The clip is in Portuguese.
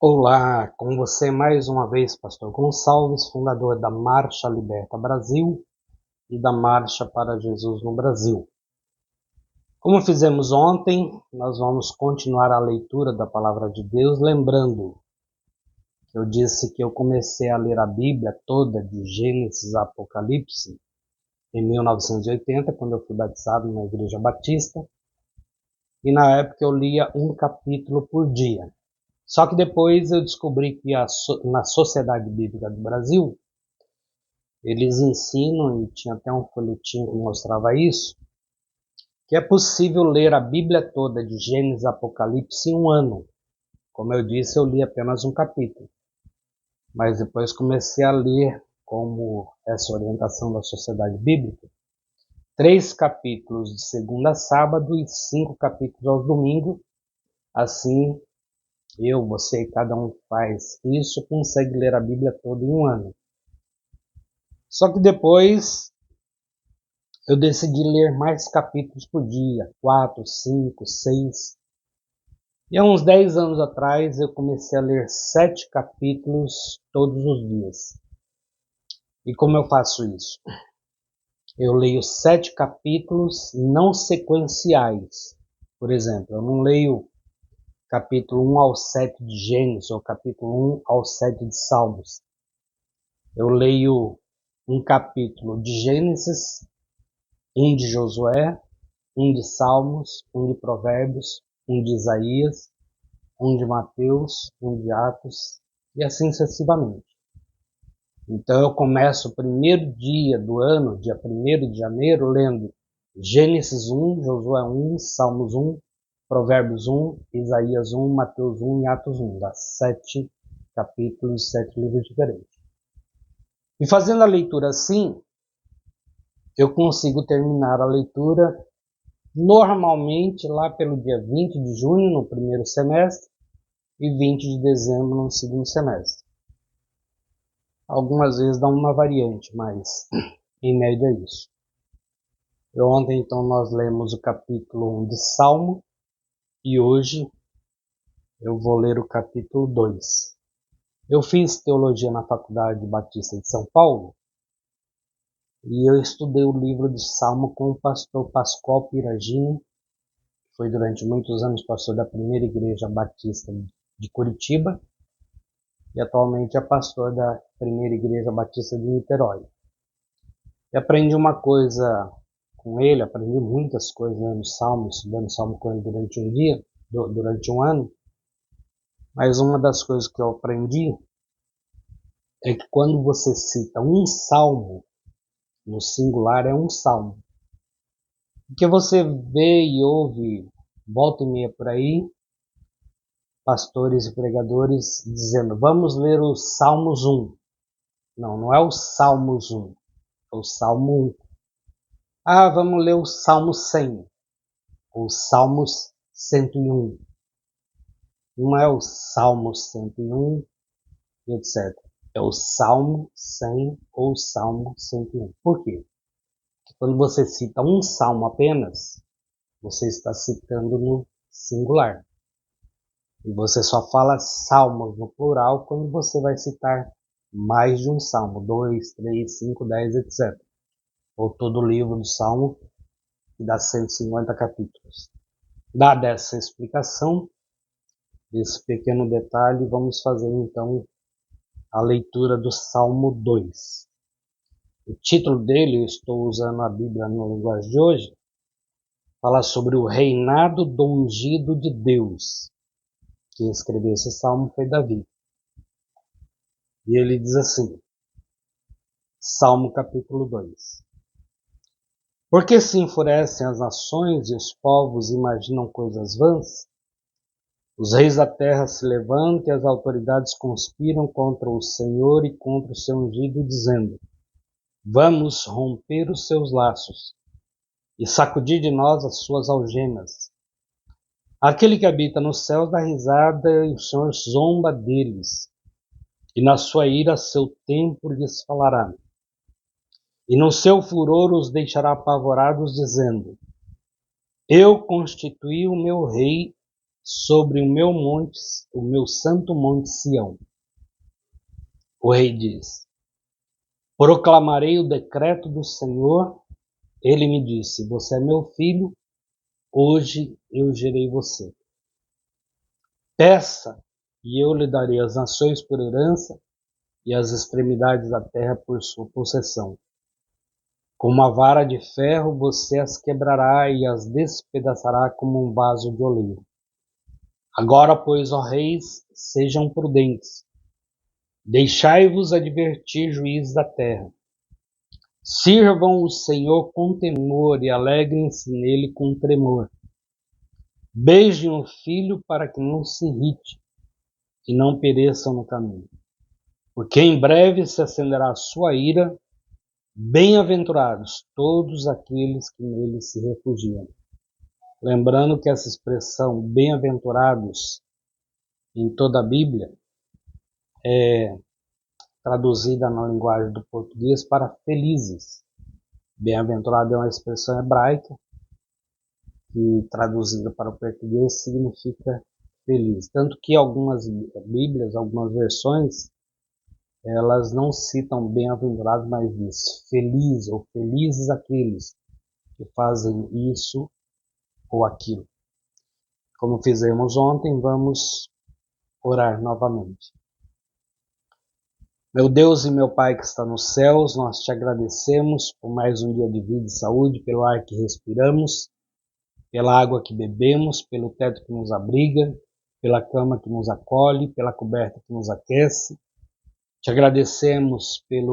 Olá, com você mais uma vez, Pastor Gonçalves, fundador da Marcha Liberta Brasil e da Marcha para Jesus no Brasil. Como fizemos ontem, nós vamos continuar a leitura da Palavra de Deus, lembrando que eu disse que eu comecei a ler a Bíblia toda, de Gênesis a Apocalipse, em 1980, quando eu fui batizado na Igreja Batista, e na época eu lia um capítulo por dia. Só que depois eu descobri que na Sociedade Bíblica do Brasil, eles ensinam, e tinha até um folhetim que mostrava isso, que é possível ler a Bíblia toda de Gênesis a Apocalipse em um ano. Como eu disse, eu li apenas um capítulo. Mas depois comecei a ler, como essa orientação da Sociedade Bíblica, 3 capítulos de segunda a sábado e 5 capítulos aos domingos. Assim, eu, você e cada um faz isso, consegue ler a Bíblia toda em um ano. Só que depois eu decidi ler mais capítulos por dia, 4, 5, 6. E há uns 10 anos atrás eu comecei a ler 7 capítulos todos os dias. E como eu faço isso? Eu leio 7 capítulos não sequenciais. Por exemplo, eu não leio capítulo 1 ao 7 de Gênesis ou capítulo 1 ao 7 de Salmos. Eu leio um capítulo de Gênesis, um de Josué, um de Salmos, um de Provérbios, um de Isaías, um de Mateus, um de Atos, e assim sucessivamente. Então eu começo o primeiro dia do ano, dia 1º de janeiro, lendo Gênesis 1, Josué 1, Salmos 1, Provérbios 1, Isaías 1, Mateus 1 e Atos 1, das 7 capítulos, 7 livros diferentes. E fazendo a leitura assim, eu consigo terminar a leitura normalmente lá pelo dia 20 de junho, no primeiro semestre, e 20 de dezembro, no segundo semestre. Algumas vezes dá uma variante, mas em média é isso. E ontem, então, nós lemos o capítulo 1 de Salmo, e hoje eu vou ler o capítulo 2. Eu fiz teologia na Faculdade Batista de São Paulo, e eu estudei o livro de Salmo com o pastor Pascoal Piragini, que foi durante muitos anos pastor da primeira igreja batista de Curitiba, e atualmente é pastor da primeira igreja batista de Niterói. E aprendi uma coisa com ele, aprendi muitas coisas no Salmo, estudando Salmo com ele durante um ano, mas uma das coisas que eu aprendi é que quando você cita um salmo, no singular é um salmo, porque você vê e ouve, volta e meia por aí, pastores e pregadores dizendo, vamos ler o Salmos 1. Não é o Salmos 1, é o Salmo 1. Ah, vamos ler o Salmo 100, ou Salmos 101. Não é o Salmo 101, etc. É o Salmo 100 ou Salmo 101. Por quê? Porque quando você cita um salmo apenas, você está citando no singular. E você só fala salmos no plural quando você vai citar mais de um salmo, 2, 3, 5, 10, etc. Ou todo o livro do Salmo, que dá 150 capítulos. Dada essa explicação, esse pequeno detalhe, vamos fazer então a leitura do Salmo 2. O título dele, eu estou usando a Bíblia no linguagem de hoje, fala sobre o reinado do ungido de Deus. Quem escreveu esse salmo foi Davi. E ele diz assim, Salmo capítulo 2. Por que se enfurecem as nações e os povos imaginam coisas vãs? Os reis da terra se levantam e as autoridades conspiram contra o Senhor e contra o seu ungido, dizendo, vamos romper os seus laços e sacudir de nós as suas algemas. Aquele que habita nos céus dá risada e o Senhor zomba deles, e na sua ira seu tempo lhes falará. E no seu furor os deixará apavorados, dizendo, eu constituí o meu rei sobre o meu monte, o meu santo monte Sião. O rei diz: proclamarei o decreto do Senhor. Ele me disse: você é meu filho, hoje eu gerei você. Peça, e eu lhe darei as nações por herança e as extremidades da terra por sua possessão. Com uma vara de ferro você as quebrará e as despedaçará como um vaso de oleiro. Agora, pois, ó reis, sejam prudentes. Deixai-vos advertir, juízes da terra. Sirvam o Senhor com temor e alegrem-se nele com tremor. Beijem o filho para que não se irrite e não pereçam no caminho. Porque em breve se acenderá a sua ira. Bem-aventurados todos aqueles que nele se refugiam. Lembrando que essa expressão bem-aventurados em toda a Bíblia é traduzida na linguagem do português para felizes. Bem-aventurado é uma expressão hebraica que traduzida para o português significa feliz. Tanto que algumas Bíblias, algumas versões, elas não citam bem-aventurados, mas diz feliz ou felizes aqueles que fazem isso ou aquilo. Como fizemos ontem, vamos orar novamente. Meu Deus e meu Pai que está nos céus, nós te agradecemos por mais um dia de vida e saúde, pelo ar que respiramos, pela água que bebemos, pelo teto que nos abriga, pela cama que nos acolhe, pela coberta que nos aquece. Te agradecemos pelo